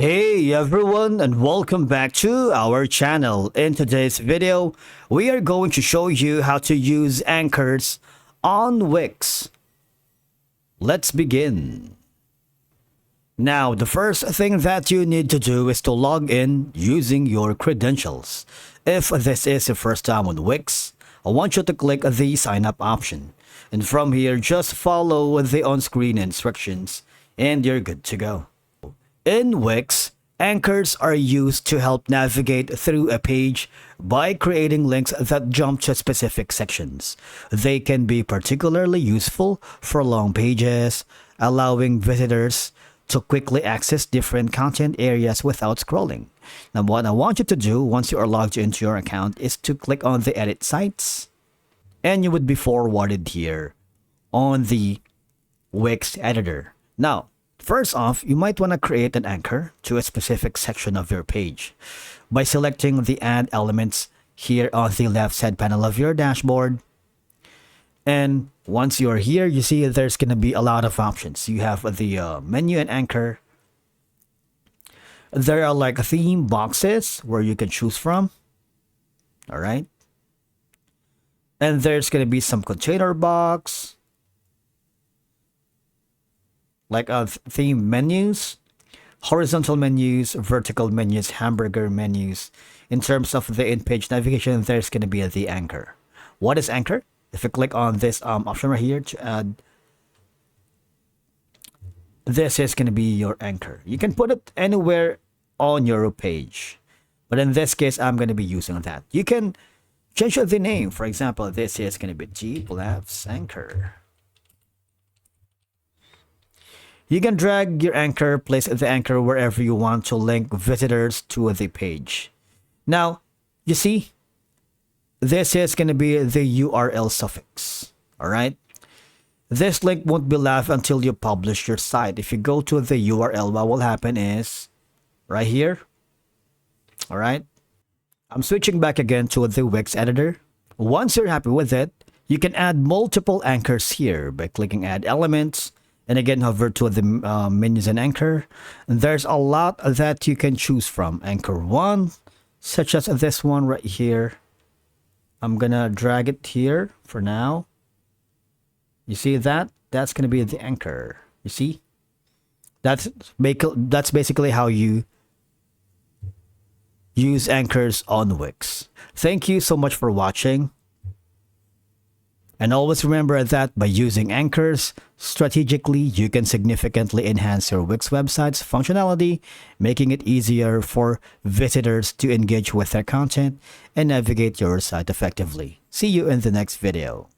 Hey everyone, and welcome back to our channel. In today's video, we are going to show you how to use anchors on Wix. Let's begin. Now, the first thing that you need to do is to log in using your credentials. If this is your first time on Wix, I want you to click the sign up option. And from here, just follow the on-screen instructions and you're good to go. In Wix, anchors are used to help navigate through a page by creating links that jump to specific sections. They can be particularly useful for long pages, allowing visitors to quickly access different content areas without scrolling. Now, what I want you to do once you are logged into your account is to click on the Edit Sites, and you would be forwarded here on the Wix editor. Now, first off, you might want to create an anchor to a specific section of your page by selecting the Add Elements here on the left side panel of your dashboard. And once you're here, you see there's going to be a lot of options. You have the menu and anchor. There are like theme boxes where you can choose from. All right. And there's going to be some container box, like theme menus, horizontal menus, vertical menus, hamburger menus. In terms of the in-page navigation, there's going to be the anchor. What is anchor? If you click on this option right here to add, this is going to be your anchor. You can put it anywhere on your page, but in this case, I'm going to be using that. You can change the name. For example, this is going to be Jeep Labs Anchor. You can drag your anchor, place the anchor wherever you want to link visitors to the page. Now, you see, this is going to be the URL suffix. All right. This link won't be live until you publish your site. If you go to the URL, what will happen is right here. All right. I'm switching back again to the Wix editor. Once you're happy with it, you can add multiple anchors here by clicking Add Elements. And again, hover to the menus and anchor. And there's a lot that you can choose from. Anchor 1, such as this one right here. I'm going to drag it here for now. You see that? That's going to be the anchor. You see? That's basically how you use anchors on Wix. Thank you so much for watching. And always remember that by using anchors strategically, you can significantly enhance your Wix website's functionality, making it easier for visitors to engage with their content and navigate your site effectively. See you in the next video.